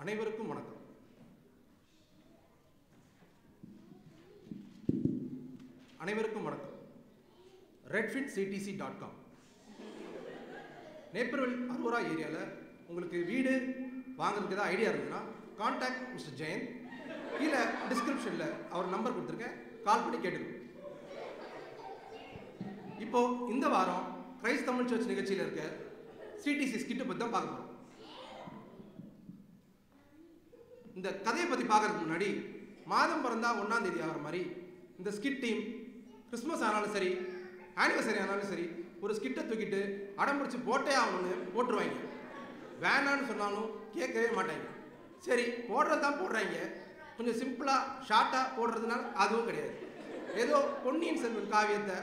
அனைவருக்கும் வணக்கம். redfitctc.com நேப்பர்வெல் அரோரா ஏரியாவில் உங்களுக்கு வீடு வாங்குறதுக்கு ஏதாவது ஐடியா இருந்ததுன்னா கான்டாக்ட் மிஸ்டர் ஜெயன். கீழே டிஸ்கிரிப்ஷனில் அவர் நம்பர் கொடுத்துருக்கேன், கால் பண்ணி கேட்டுக்கோங்க. இப்போ இந்த வாரம் கிரைஸ்ட் தமிழ் சர்ச் நிகழ்ச்சியில் இருக்க சிடிசி ஸ்கிட்டை பற்றி தான் பார்க்க போகிறோம். இந்த கதையை பற்றி பார்க்கறதுக்கு முன்னாடி மாதம் பிறந்தா 1ஆம் தேதி ஆகிற மாதிரி இந்த ஸ்கிட் டீம் கிறிஸ்மஸ் ஆனாலும் சரி, ஆனிவர்சரி ஆனாலும் சரி, ஒரு ஸ்கிட்டை தூக்கிட்டு அடம்பிடிச்சு போட்டே ஆகணும்னு போட்டுருவாங்க. வேணான்னு சொன்னாலும் கேட்கவே மாட்டாங்க. சரி, போடுறது தான் போடுறாங்க, கொஞ்சம் சிம்பிளாக ஷார்ட்டாக போடுறதுனால அதுவும் கிடையாது. ஏதோ பொன்னியின் செல்வன் காவியத்தை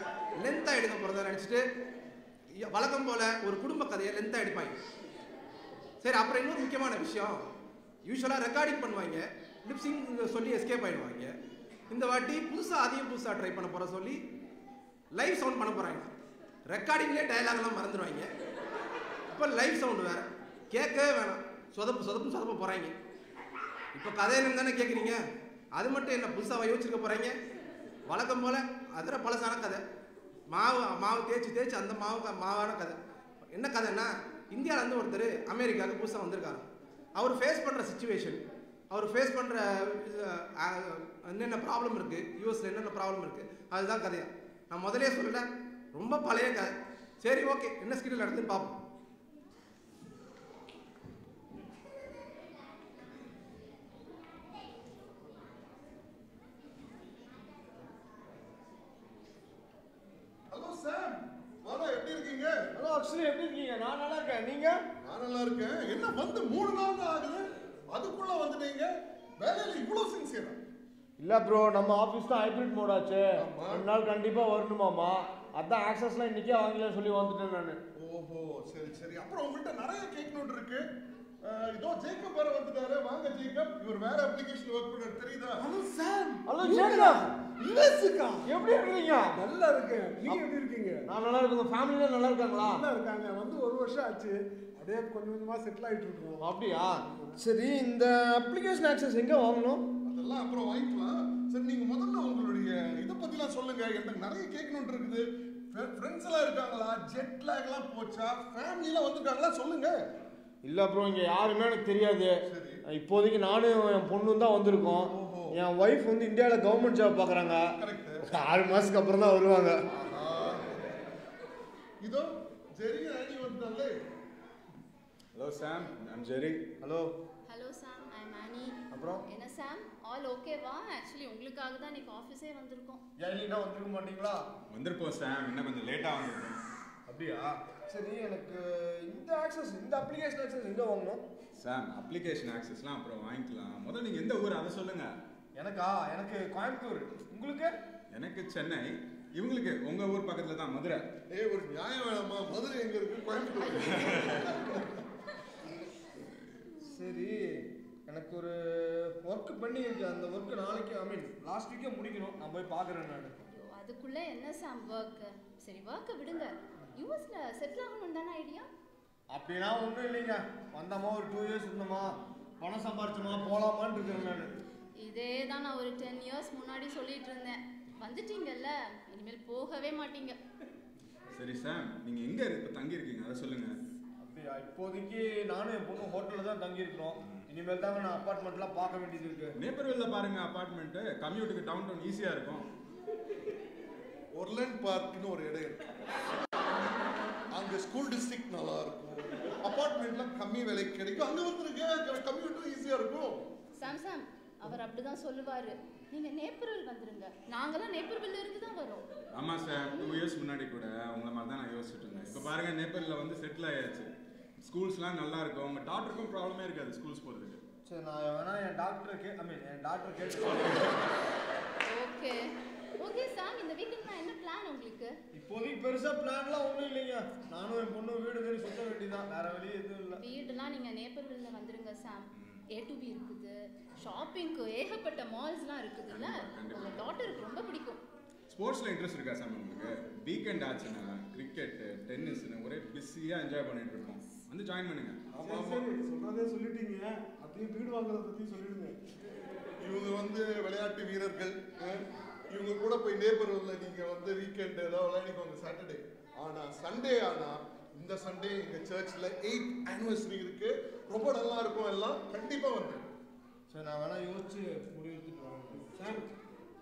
லென்த்தாக எடுக்க போகிறத நினச்சிட்டு வழக்கம் போல் ஒரு குடும்ப கதையை லென்த்தாக எடுப்பாங்க. சரி, அப்புறம் இன்னொரு முக்கியமான விஷயம், யூஸ்வலாக ரெக்கார்டிங் பண்ணுவாங்க, லிப்ஸிங் சொல்லி எஸ்கேப் ஆகிடுவாங்க. இந்த வாட்டி அதையும் புதுசாக ட்ரை பண்ண போகிற சொல்லி லைவ் சவுண்ட் பண்ண போகிறாங்க. ரெக்கார்டிங்லேயே டயலாக்லாம் மறந்துடுவாங்க. இப்போ லைவ் சவுண்டு வேறு, கேட்கவே வேணாம், சொதப்பு போகிறாங்க. இப்போ கதை என்னன்னு தானே கேட்குறீங்க, அது மட்டும் என்ன புதுசாக யோசிச்சுக்க போகிறாங்க? வழக்கம் போல் அதில் பழசான கதை, மாவு தேய்ச்சி அந்த மாவான கதை. என்ன கதைன்னா, இந்தியாவிலேருந்து ஒருத்தர் அமெரிக்காவுக்கு புதுசாக வந்திருக்காரு. அவர் ஃபேஸ் பண்ணுற சிச்சுவேஷன், அவர் ஃபேஸ் பண்ணுற என்னென்ன ப்ராப்ளம் இருக்குது, யூஎஸில் என்னென்ன ப்ராப்ளம் இருக்குது, அதுதான் கதையா. நான் முதலே சொல்லலை, ரொம்ப பழைய கதை. சரி, ஓகே, என்ன ஸ்கிட்டில் நடந்துன்னு பார்ப்போம். ஹலோ சாம், வாடா, எப்படி இருக்கீங்க? ஹலோ அக்ஷரி, எப்படி இருக்கீங்க? நான் நல்லா இருக்கேன், நீங்க? நான் நல்லா இருக்கேன். என்ன வந்து 3 நாள் தான் ஆகுது, அதுக்குள்ள வந்துட்டீங்க? வேலையில இவ்வளவு சின்சியரா? இல்ல ப்ரோ, நம்ம ஆபீஸ் தான் ஹைபிரிட் மோட் ஆச்சு. 2 நாள் கண்டிப்பா வரணுமாமா, அதான் ஆக்சஸ்லாம் இன்னைக்கே வாங்கலாம் சொல்லி வந்துட்டேன் நான். ஓஹோ, சரி. அப்புறம் உங்கள்கிட்ட நிறைய கேட்கணும் இருக்கு. இதோ ஜேக்கப் வேற வந்துட்டாரு. வாங்க ஜேக்கப், இவர் வேற அப்ளிகேஷன் ஒர்க் பண்றாரு, தெரியுதா? Hello Sam. ஹலோ ஜேக்கப், யுஎஸ்க்கா? எப்படி இருக்கீங்க? நல்லா இருக்கேன், நீங்க எப்படி இருக்கீங்க? நான் நல்லா இருக்கேன். ஃபேமிலில நல்லா இருக்காங்களா? நல்லா இருக்காங்க. வந்து 1 வருஷம் ஆச்சு, அப்படியே கொஞ்சமா செட்டில் ஆயிட்டு இருக்கோம். அப்படியா? சரி, இந்த அப்ளிகேஷன் ஆக்சஸ் எங்க வாங்கணும்? அதெல்லாம் அப்புறம் வாங்கிக்கலாம். சரி, நீங்க முதல்ல உங்களுடைய இதை பத்திலாம் சொல்லுங்க. எனக்கு நிறைய கேட்கணும் இருக்குது. ஃப்ரெண்ட்ஸ் எல்லாம் இருக்காங்களா? ஜெட் லாக்லாம் போச்சா? ஃபேமிலிலாம் வந்திருக்காங்களா? சொல்லுங்க. இல்ல ப்ரோ, இங்க யாருமே எனக்கு தெரியாது. இப்போதைக்கு நானும் என் பொண்ணும் தான் வந்திருக்கோம். என் ஒய்ஃப் வந்து இந்தியாவில் கவர்மெண்ட் ஜாப் பார்க்குறாங்க. 6 மாதத்துக்கு அப்புறம் தான் வருவாங்க. இதோ ஜெரி ஆனி வந்தாலே. Hello Sam, I'm Jerry. Hello. Hello Sam, I'm Annie. அப்புறம் என்ன சாம், ஆல் ஓகேவா? ஆக்சுவலி உங்களுக்காக தான் இன்னைக்கு ஆஃபீஸே வந்திருக்கோம். ஜெயிலினா வந்துருக்க மாட்டீங்களா? வந்திருப்போம் சாம், இன்னும் கொஞ்சம் லேட்டாக வந்திருக்கோம். அப்படியா? சரி, எனக்கு இந்த அப்ளிகேஷன் ஆக்சஸ் எங்கே வாங்கணும்? சாம், அப்ளிகேஷன் ஆக்சஸ்லாம் அப்புறம் வாங்கிக்கலாம். முதல்ல நீங்கள் எந்த ஊர் அதை சொல்லுங்கள். எனக்கு கோயம்புத்தூர். உங்களுக்கு? எனக்கு சென்னை. இவங்களுக்கு உங்கள் ஊர் பக்கத்தில் தான், மதுரை. ஒரு நியாயம் வேணாமா? மதுரை எங்க இருக்கு? கோயம்புத்தூர். சரி, எனக்கு ஒரு ஒர்க் பண்ணி இருக்கு. அந்த ஒர்க்கு நாளைக்கு லாஸ்ட் வீக்கே முடிக்கணும். நான் போய் பார்க்குறேன். நான் அதுக்குள்ளே என்ன சாம் ஒர்க்கு? சரி, ஒர்க்கை விடுங்க. யூஎஸ்ல செட்டில் ஆகணும் தானே ஐடியா? அப்படின்னா ஒன்றும் இல்லைங்க. வந்தோமா, ஒரு 2 இயர்ஸ் இருந்தோமா, பணம் சம்பாரிச்சோமா, போகலாமான்னு இருக்கிறேன் நான். இதே தான் நான் ஒரு 10 இயர்ஸ் முன்னாடி சொல்லிட்டு இருந்தேன். வந்துட்டீங்கல்ல, இனிமேல் போகவே மாட்டீங்க. சரி சாம், நீங்கள் எங்கே இப்போ தங்கியிருக்கீங்க அதை சொல்லுங்கள். அப்படியா? இப்போதைக்கு நானும் என் பொண்ணு ஹோட்டலில் தான் தங்கியிருக்கிறோம். இனிமேல் தாங்க நான் அப்பார்ட்மெண்ட்லாம் பார்க்க வேண்டியது இருக்கு. நேப்பர்வெல்ல பாருங்க அப்பார்ட்மெண்ட்டு, கம்யூட்டுக்கு டவுன் டவுன் ஈஸியாக இருக்கும். ஒர்லண்ட் பார்க்னு ஒரு இடம் இருக்கு, அங்க ஸ்கூல் டிஸ்ட்ரிக்ட் நல்லா இருக்கும், அபார்ட்மெண்ட்லாம் கம்மி விலைக்கு கிடைக்கும். அங்க வந்துருங்க, கம்யூட்டும் ஈஸியா இருக்கும். சாம், அவர் அப்படிதான் சொல்லுவாரு. நீங்க நேப்பர்வெல் வந்துருங்க, நாங்களாம் நேப்பர்வெல்ல இருந்து தான் வரோம். ஆமாம் சார், 2 இயர்ஸ் முன்னாடி கூட உங்களை மாதிரி தான் நான் யோசிச்சுட்டு இருந்தேன். இப்போ பாருங்க, நேப்பரில் வந்து செட்டில் ஆயாச்சு. ஸ்கூல்ஸ்லாம் நல்லா இருக்கும், உங்கள் டாக்டருக்கும் ப்ராப்ளமே இருக்காது ஸ்கூல்ஸ் போகிறதுக்கு. சரி, நான் வேணா என் டாக்டர் கேட்டு. ஓகே சாம், இந்த வீக்கெண்ட் நான் என்ன பிளான் உங்களுக்கு? இப்போதைக்கு பெருசா பிளான்லாம் ஒன்றும் இல்லைங்க. நானும் என் பொண்ணு வீடு தேடி சுத்த வேண்டியதான், வேற வழி எதுவும் இல்லை. வீடுலாம் நீங்க நேப்பர்வெல்ல வந்துருங்க சாம். A2B இருக்குது, ஷாப்பிங்க்கு ஏகப்பட்ட மால்ஸ்லாம் இருக்குதுல்ல, உங்க டாட்டருக்கு ரொம்ப பிடிக்கும். ஸ்போர்ட்ஸில் இன்ட்ரெஸ்ட் இருக்கா சார் உங்களுக்கு? வீக்கெண்ட் ஆச்சுன்னா கிரிக்கெட்டு, டென்னிஸ்னு ஒரே பிஸியாக என்ஜாய் பண்ணிட்டு இருக்கோம். வந்து ஜாயின் பண்ணுங்க. சரி, சொல்றதே சொல்லிட்டீங்க. அப்படியே வீடு வாங்குறத பத்தி சொல்லிடுங்க. இவங்க வந்து விளையாட்டு வீரர்கள். இவங்க கூட போய் நேபர்ல நீங்க வந்து வீக்கெண்ட் ஏதாவது விளையாடிக்கோங்க சாட்டர்டே. ஆனா சண்டே இந்த சண்டே எங்க சர்ச்ல 8th anniversary இருக்கு. ரொம்ப நல்லா இருக்கும். எல்லாம் கண்டிப்பா வந்து. சார் நான் வேணா யோசிச்சு முடிவெடுத்துட்டு வரேன். சார்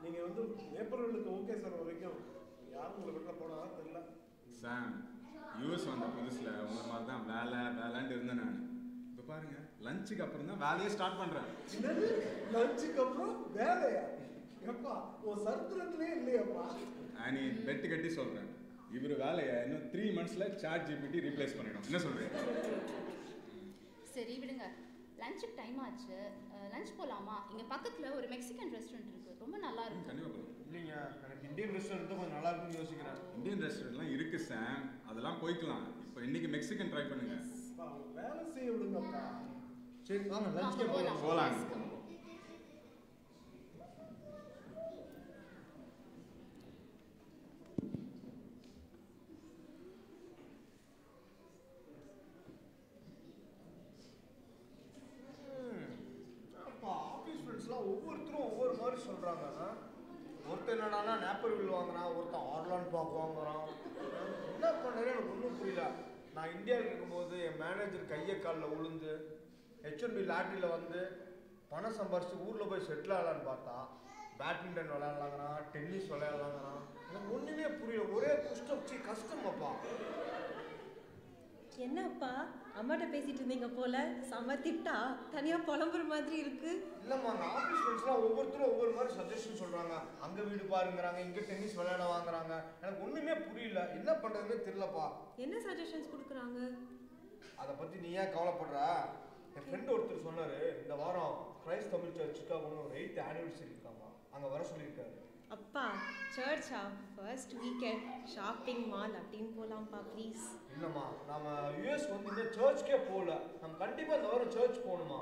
நீங்க வந்து ஏப்ரலுக்கு ஓகே சார் வரைக்கும் யாரும் உங்களை வீட்டில் போனதா தெரியல. சாம் யூஎஸ் வந்த புதுசுல உங்க மாதிரி தான் வேலைன்ட்டு இருந்தேன் நான். இப்போ பாருங்க லஞ்சுக்கு அப்புறம் தான் வேலையே ஸ்டார்ட் பண்றேன். என்னது லஞ்சுக்கு அப்புறம் வேலையா? எப்பா உன் சரித்திரத்திலே இல்லையாப்பா? நீ பெட்டு கட்டி சொல்றேன். இவர் வேலையை இன்னும் 3 monthsல சாட் ஜிபிடி ரீப்ளேஸ் பண்ணிடும். என்ன சொல்றீங்க? சரி விடுங்க, லஞ்சுக்கு டைம் ஆச்சு. லஞ்ச் போலாமா? இங்க பக்கத்துல ஒரு மெக்சிகன் ரெஸ்டாரண்ட் இருக்கு, ரொம்ப நல்லா இருக்கும். கண்டிப்பா போகலாம். இல்லைங்க, எனக்கு இந்தியன் ரெஸ்டாரண்ட் தான் கொஞ்சம் நல்லா இருக்குன்னு யோசிக்கிறேன். இந்தியன் ரெஸ்டாரண்ட்லாம் இருக்கு சாம், அதெல்லாம் போய்க்கலாம். இப்போ இன்னைக்கு மெக்சிகன் ட்ரை பண்ணுங்க. அப்பா, வேலை செய்ய விடுங்கப்பா. சரி வாங்க லஞ்சுக்கே போலாம். போலாம். ஆஃபீஸ் ஃப்ரெண்ட்ஸ்லாம் ஒவ்வொருத்தரும் ஒவ்வொரு மாதிரி சொல்கிறாங்க. ஒருத்தர் என்னடானா நேப்பர்வில் வாங்குறான், ஒருத்தன் ஆர்லாண்ட் பார்க் வாங்குறான். என்ன பண்ணுறேன்னு எனக்கு ஒன்றும் புரியல. நான் இந்தியாவில் இருக்கும்போது என் மேனேஜர் கையை காலில் விழுந்து ஹெச்என்பி லாட்டரியில் வந்து பணம் சம்பாரிச்சு ஊரில் போய் செட்டில் ஆகலான்னு பார்த்தா பேட்மிண்டன் விளையாடலாங்கிறான், டென்னிஸ் விளையாடலாங்கிறான். எனக்கு ஒன்றுமே புரியல. ஒரே கஷ்டமாப்பா. என்னப்பா அம்மாட்ட பேசிட்டு இருந்தீங்க போல, செம திட்டா தனியா புலம்புற மாதிரி இருக்கு. இல்லம்மா, அந்த ஆஃபீஸ் ஃப்ரெண்ட்ஸ்லாம் ஒவ்வொருத்தரும் ஒவ்வொரு மாதிரி சஜஷன் சொல்றாங்க. அங்க வீடு பாருங்கிறாங்க, இங்க டென்னிஸ் விளையாட வாங்குறாங்க. எனக்கு ஒண்ணுமே புரியல, என்ன பண்றதுன்னு தெரியலப்பா. என்ன சஜஷன்ஸ் கொடுக்குறாங்க? அதை பத்தி நீ ஏன் கவலைப்படுற? என் ஃப்ரெண்ட் ஒருத்தர் சொன்னாரு, இந்த வாரம் கிரைஸ்ட் தமிழ் சர்ச் சிக்காகோன்னு ஒரு 8th anniversary இருக்காமா, அங்க வர சொல்லியிருக்காரு. அப்பா Charcha? First weekend shopping mall அப்படின்னு போலாம்ப்பா ப்ளீஸ். இல்லம்மா, நம்ம யூஎஸ் வந்து இந்த சர்ச்சுக்கே போகல. நம்ம கண்டிப்பா இந்த வாரம் சர்ச் போகணுமா?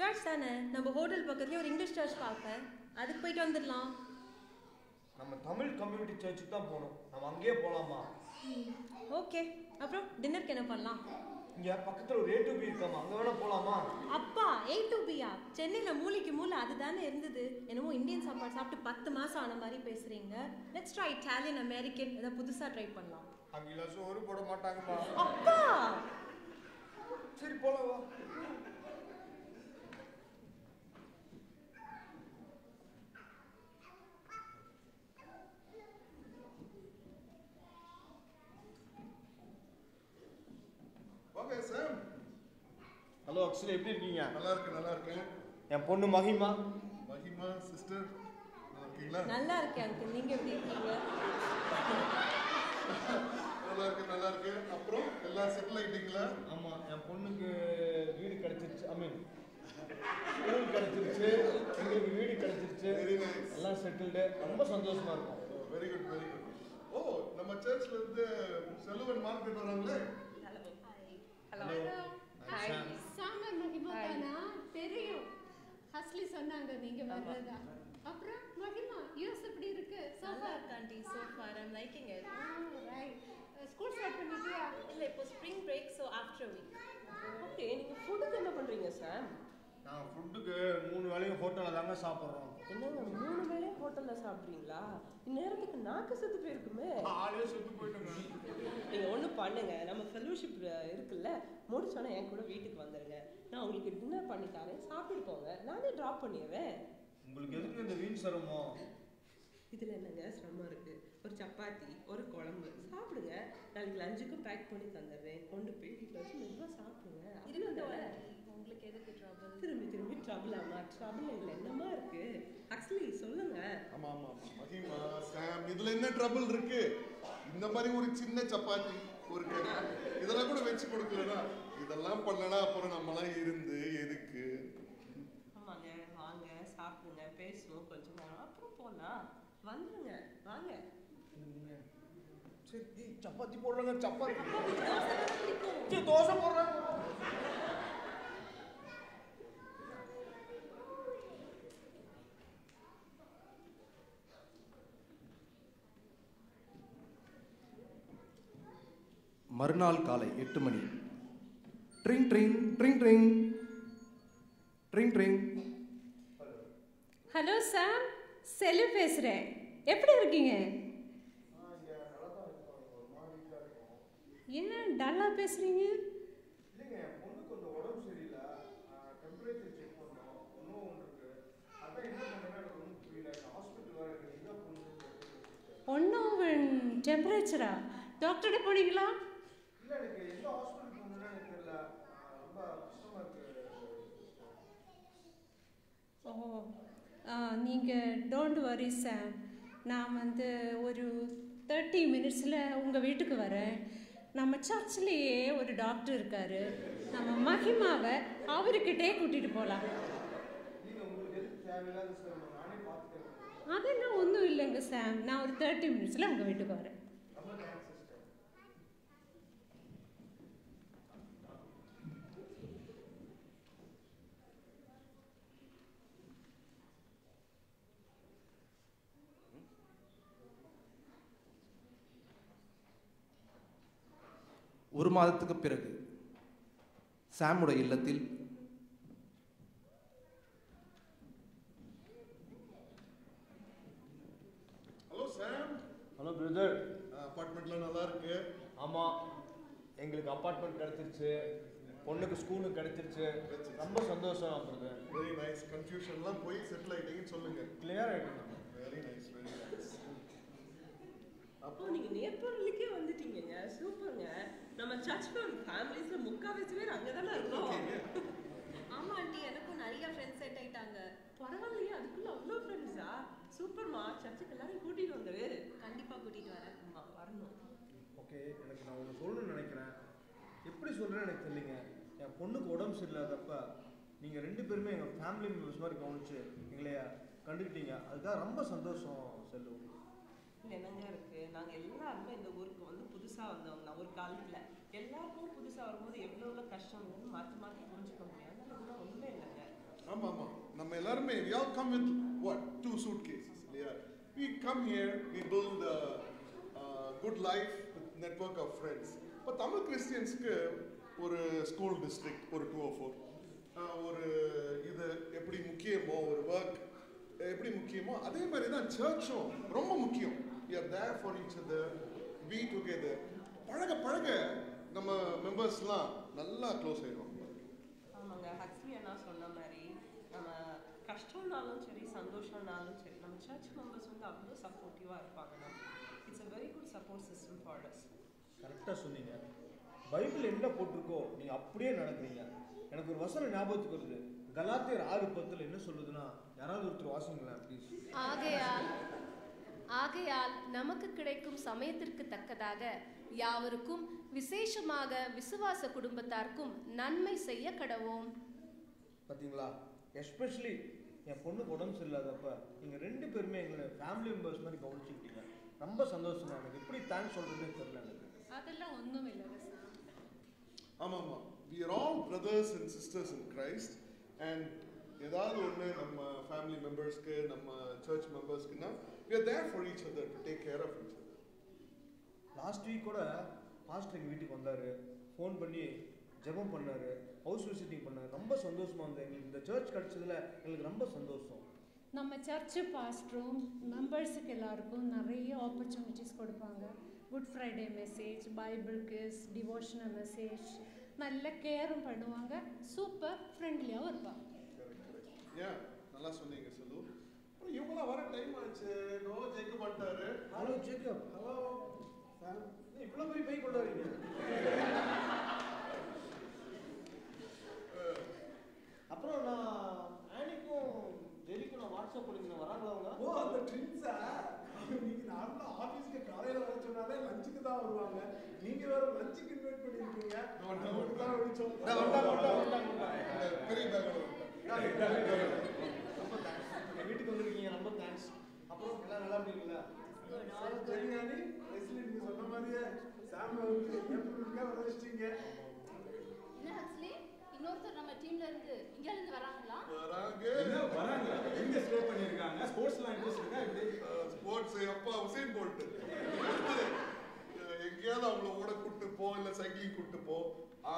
சர்ச் தானே, நம்ம ஹோட்டல் பக்கத்துலேயே ஒரு இங்கிலீஷ் சர்ச் பார்ப்பேன், அதுக்கு போயிட்டு வந்துடலாம். நம்ம தமிழ் கம்யூனிட்டி சர்ச்சுக்கு தான் போகணும். நம்ம அங்கேயே போகலாமா? ஓகே, அப்புறம் டின்னருக்கு என்ன பண்ணலாம்? இங்க பக்கத்துல ஒரு A2B இருக்காமா, அங்க வேணா போலாமா? அப்பா A2Bயா? சென்னையில மூளைக்கு மூளை அதுதானே இருந்தது. என்னமோ இந்தியன் சாப்பாடு சாப்பிட்டு 10 மாசம் ஆன மாதிரி பேசுறீங்க. லெட்ஸ் ட்ரை இட்டாலியன் அமெரிக்கன், ஏதாவது புதுசா ட்ரை பண்ணலாம். அங்கெல்லாம் சோறு போட மாட்டாங்கப்பா. அப்பா சரி போலாம் வா. வாங்க சாம். ஹலோ அக்ஷய், எப்படி இருக்கீங்க? நல்லா இருக்கேன். என் பொண்ணு மகிமா. மகிமா சிஸ்டர் நல்லா இருக்கீங்களா? நல்லா இருக்கேன் அங்கிள், நீங்க எப்படி இருக்கீங்க? நல்லா இருக்கு. அப்புறம் எல்லாம் செட்டில் ஆயிட்டீங்களா? ஆமா, என் பொண்ணுக்கு வீடு கிடைச்சிருச்சு. ஐ மீன் ஸ்கூல் கிடைச்சிருச்சு, எங்களுக்கு வீடு கிடைச்சிருச்சு. Very nice. எல்லாம் செட்டில்டு. ரொம்ப சந்தோஷமா இருக்கும். Very good. ஓ, நம்ம சர்ச்ல இருந்து செல்வன் மார்க்கெட் வராங்களே. ஹலோ. ஹாய். சாமர் மகிமா தானா? தெரியும். ஹஸ்லி சொன்னாங்க நீங்க வர்றதா. அப்புறம் மகிமா யூஎஸ் எப்படி இருக்கு? நல்லா இருக்கு aunty, so far I'm liking it. Right. School start பண்ணிட்டியா? இல்ல இப்போ spring break, so after a week. Okay, நீங்க ஃபுட்டுக்கு என்ன பண்றீங்க சார்? நான் ஃபுட்டுக்கு 3 வேளையும் ஹோட்டலில் தாங்க சாப்பிட்றோம். என்னங்க 3 வேளையும் ஹோட்டல்ல சாப்பிட்றீங்களா? இந்நேரத்துக்கு நாக்கு செத்து போயிருக்குமே. ஆளே செத்து போயிட்டோங்க. நீங்க ஒண்ணு பண்ணுங்க, நம்ம ஃபெலோஷிப் இருக்குல்ல, முடிச்சோன்னே என் கூட வீட்டுக்கு வந்துருங்க. நான் உங்களுக்கு டின்னர் பண்ணி தரேன், சாப்பிட்டு போங்க. நானே ட்ராப் பண்ணிடுறேன். உங்களுக்கு எதுக்கு இந்த வீண் சிரமம்? இதுல என்னங்க சிரமம் இருக்கு? ஒரு சப்பாத்தி, ஒரு குழம்பு சாப்பிடுங்க. நாளைக்கு லஞ்சுக்கு பேக் பண்ணி தந்துடுறேன். கொண்டு போய் வீட்டில் வச்சு மெதுவாக சாப்பிடுங்க. உங்களுக்கு எதுக்கு ட்ரபிள்? திரும்பி ட்ரபிள் ஆமா? ட்ரபிள் இல்லை, என்னமா இருக்கு? ஆக்சுவலி சொல்லுங்க. ஆமா. மகிமா சாம், இதுல என்ன ட்ரபிள் இருக்கு? இந்த மாதிரி ஒரு சின்ன சப்பாத்தி, ஒரு கறி, இதெல்லாம் கூட வச்சு கொடுக்கலனா, இதெல்லாம் பண்ணனா அப்புறம் நம்மலாம் இருந்து எதுக்கு? ஆமாங்க, வாங்க சாப்பிடுங்க, பேசுவோம் கொஞ்ச நேரம், அப்புறம் போலாம். வந்துருங்க, வாங்க. சரி சப்பாத்தி போடுறாங்க. சப்பாத்தி சரி தோசை போடுறாங்க. மறுநாள் காலை 8 மணி. ட்ரிங் ட்ரிங் ட்ரிங் ட்ரிங். ட்ரிங் ட்ரிங். ஹலோ சாம், செல்லு பேசுகிறேன். எப்படி இருக்கீங்க? என்ன டல்லாக பேசுகிறீங்க? இல்லைங்க, என் பொண்ணு கொஞ்சம் உடம்பு சரியில்லை. டெம்பரேச்சர் செக் பண்ணோம், ஒன்றும் ஒன்று இருக்கு. அதான் என்ன பண்ணுறேன்னு எனக்கு ஒன்றும் புரியல. ஹாஸ்பிட்டல் வேறு இருக்கு, எங்கே ஒன்றும் டெம்பரேச்சரா? டாக்டர்கிட்ட போனீங்களா? இல்லை, எனக்கு எந்த ஹாஸ்பிட்டல் போகணுன்னு எனக்கு தெரியல. ரொம்ப கஷ்டமாக இருக்கு. நீங்கள் டோன்ட் வரி சாம். நான் ஒரு 30 மினிட்ஸில் உங்கள் வீட்டுக்கு வரேன். நம்ம சர்ச்சிலேயே ஒரு டாக்டர் இருக்கார். நம்ம மகிமாவை அவர்கிட்டே கூட்டிகிட்டு போகலாம். அதெல்லாம் ஒன்றும் இல்லைங்க சாம். நான் ஒரு 30 மினிட்ஸில் உங்கள் வீட்டுக்கு வரேன். ஒரு மாதத்துக்கு பிறகு சாமுடைய இல்லத்தில் ஹலோ சாம். Hello brother. அப்பார்ட்மெண்ட்லாம் நல்லா இருக்கு. ஆமாம், எங்களுக்கு அப்பார்ட்மெண்ட் கிடச்சிருச்சு, பொண்ணுக்கு ஸ்கூலும் கிடச்சிருச்சு. ரொம்ப சந்தோஷம் பிரதர். Very nice. கன்ஃபியூஷன்லாம் போய் செட்டில் ஆகிட்டீங்கன்னு சொல்லுங்க. கிளியர் ஆகிட்டோம். Very nice, very nice. அப்போ நீங்கள் நேபாளுக்கே வந்துட்டீங்க. சூப்பருங்க. நம்ம சர்ச் ஃபேமிலிஸில் முக்கால்வாசி பேர் அங்கே தானே இருக்கோம். ஆமா ஆண்டி, எனக்கும் நிறைய ஃப்ரெண்ட்ஸ் செட் ஆயிட்டாங்க. பரவாயில்லையே, அதுக்குள்ள அவ்வளோ ஃப்ரெண்ட்ஸா? சூப்பர்மா. சர்ச்சுக்கு எல்லாரையும் கூட்டிகிட்டு வந்துரு. கண்டிப்பா கூட்டிட்டு வரேன். வரணும். ஓகே, எனக்கு நான் ஒன்று சொல்லணும்னு நினைக்கிறேன். எப்படி சொல்கிறேன்னு எனக்கு தெரியலைங்க. என் பொண்ணுக்கு உடம்பு சரியில்லாதப்ப நீங்கள் 2 பேருமே எங்கள் ஃபேமிலி மெம்பர்ஸ் மாதிரி கவனிச்சு எங்களை கண்டுக்கிட்டீங்க. அதுக்காக ரொம்ப சந்தோஷம் செல்லு. இல்லை என்னங்க இருக்குது, நாங்கள் எல்லாருமே இந்த ஊருக்கு புதுசாக வந்தவங்க. ஒரு காலத்தில் எல்லாருக்கும் புதுசாக வரும்போது எவ்வளோ கஷ்டம் மாற்றி மாற்றி புரிஞ்சுக்க முடியாது. அதெல்லாம் ஒன்றுமே இல்லைங்க. ஆமாம் ஆமாம், நம்ம எல்லாருமே we all come with what 2 suitcases இல்லையா? We come here, we build a good life with network of friends. இப்போ தமிழ் கிறிஸ்டியன்ஸ்க்கு ஒரு ஸ்கூல் டிஸ்ட்ரிக்ட், ஒரு 204, ஒரு இது எப்படி முக்கியமோ, ஒரு ஒர்க் எப்படி முக்கியமோ அதே மாதிரி தான் சர்ச்சும் ரொம்ப முக்கியம். we are there for each other, be together. பழக பழக நம்ம மெம்பர்ஸ்லாம் நல்லா க்ளோஸ் ஆயிடுவாங்க. ஆமாங்க, ஹக்ஸ்லி அண்ணா சொன்ன மாதிரி நம்ம கஷ்டம்னாலும் சரி சந்தோஷம்னாலும் சரி நம்ம சர்ச் மெம்பர்ஸ் அவ்வளோ சப்போர்ட்டிவாக இருப்பாங்க. It's a very good support system for us. கரெக்டாக சொன்னீங்க. பைபிள் என்ன போட்டிருக்கோ நீங்கள் அப்படியே நடக்கிறீங்க. எனக்கு ஒரு வசனம் ஞாபகத்துக்கு வருது. கலாத்தியர் 6:10 என்ன சொல்லுதுன்னா, யாராவது ஒருத்தர் வாசிங்களேன் ப்ளீஸ். ஆகையால் நமக்கு கிடைக்கும் சமயத்திற்கு தக்கதாக யாவருக்கும் விசேஷமாக விசுவாச குடும்பத்தாருக்கும் நன்மை செய்ய கடவோம். பார்த்தீங்களா, எஸ்பெஷலி என் பொண்ணுக்கு உடம்பு சரியில்லாதப்ப நீங்கள் 2 பேருமே எங்களை ஃபேமிலி மெம்பர்ஸ் மாதிரி கவனிச்சுக்கிட்டீங்க. ரொம்ப சந்தோஷம். எனக்கு எப்படி தேங்க்ஸ் சொல்கிறதுனே தெரியல எனக்கு. அதெல்லாம் ஒன்றும் இல்லை சார். ஆமாம் ஆமாம், we are all brothers and sisters in Christ. and ஏதாவது ஒன்று நம்ம ஃபேமிலி மெம்பர்ஸ்க்கு, நம்ம search மெம்பர்ஸ்க்குன்னா we are there for each other to take care of each other. Last week கூட பாஸ்டர் எங்கள் வீட்டுக்கு வந்தார். ஃபோன் பண்ணி ஜெபம் பண்ணார், ஹவுஸ் விசிட்டிங் பண்ணார். ரொம்ப சந்தோஷமாக இருந்தது. எங்களுக்கு இந்த சர்ச் கிடச்சதில் எங்களுக்கு ரொம்ப சந்தோஷம். நம்ம சர்ச்சு பாஸ்டரும் மெம்பர்ஸுக்கு எல்லாருக்கும் நிறைய ஆப்பர்ச்சுனிட்டிஸ் கொடுப்பாங்க. Good Friday message, Bible kiss, devotional message, நல்ல கேரும் பண்ணுவாங்க. சூப்பர் ஃப்ரெண்ட்லியாகவும் இருப்பாங்க. ஏன் நல்லா சொன்னீங்க செல்லு. இவங்களாம் வர டைம் ஆச்சு. நோ ஜேக்கப் பண்ணிட்டாரு. Hello Jacob. ஹலோ சார், இவ்வளோ பெரிய பை கொண்டு வரீங்க? அப்புறம் நான் ஆனிக்கும் டெலிக்கும் நான் வாட்ஸ்அப் பண்ணிக்கிறேன். வராங்களா அவங்க? ஓ, அந்த ட்வின்ஸா? இன்னைக்கு நார்மலா ஆபீஸ்க்கு காலையில வர சொன்னாலே லஞ்சுக்கு தான் வருவாங்க. நீங்க வேற லஞ்சுக்கு இன்வைட் பண்ணிருக்கீங்க. நமக்கு தான் விழிச்சோம். பெரிய பேக். ரொம்ப தேங்க்ஸ். எங்கள் வீட்டுக்கு வந்திருக்கீங்க, ரொம்ப தேங்க்ஸ். அப்புறம் எல்லாம் நல்லா இருக்கீங்களா? சரிங்க நீ நீங்க சொன்ன மாதிரியே சாம் ஏப்ரலுக்கே வர வச்சிட்டீங்க. என்ன ஹக்ஸ்லி, இன்னொருத்தர் நம்ம டீம்ல இருந்து இங்க இருந்து வராங்களா? வராங்க. எங்க ஸ்டே பண்ணிருக்காங்க? ஸ்போர்ட்ஸ்லாம் இன்ட்ரெஸ்ட் இருக்கா? இப்படி ஸ்போர்ட்ஸ் அப்பா உசைன் போல்ட் எங்கேயாவது அவங்கள ஓட கூட்டு போ, இல்ல சைக்கிளிங் கூட்டு போ.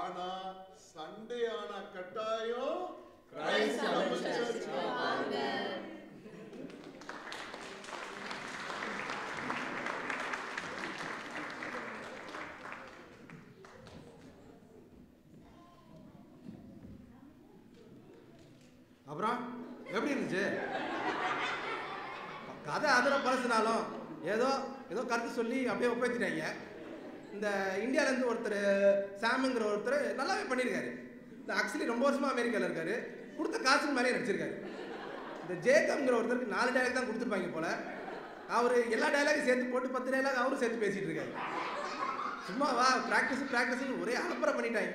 ஆனா சண்டே ஆனா கட்டாயம் அப்புறம் எப்படி இருந்துச்சு? கதை அதில் பழசுனாலும் ஏதோ ஏதோ கருத்து சொல்லி அப்படியே ஒப்பேற்றிட்டாங்க. இந்த இந்தியாவிலேருந்து ஒருத்தர் சாமுங்கிற ஒருத்தர் நல்லாவே பண்ணியிருக்காரு. இந்த ஆக்சுவலி ரொம்ப வருஷமாக அமெரிக்காவில் இருக்காரு. கொடுத்த காசுக்கு மேலே நடிச்சிருக்காரு. இந்த ஜேக்கப்ங்கிற ஒருத்தருக்கு 4 டைலாக் தான் கொடுத்துருப்பாங்க போல. அவர் எல்லா டைலாகும் சேர்த்து போட்டு 10 டைலாக் அவரும் சேர்த்து பேசிகிட்டு இருக்காரு. சும்மா வா ப்ராக்டிஸ் ஒரே அலப்பறை பண்ணிட்டாங்க.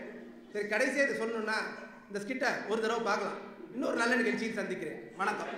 சரி, கடைசியாக இதை சொல்லணுன்னா இந்த ஸ்கிட்டை ஒரு தடவை பார்க்கலாம். இன்னொரு நல்ல நிகழ்ச்சியை சந்திக்கிறேன். வணக்கம்.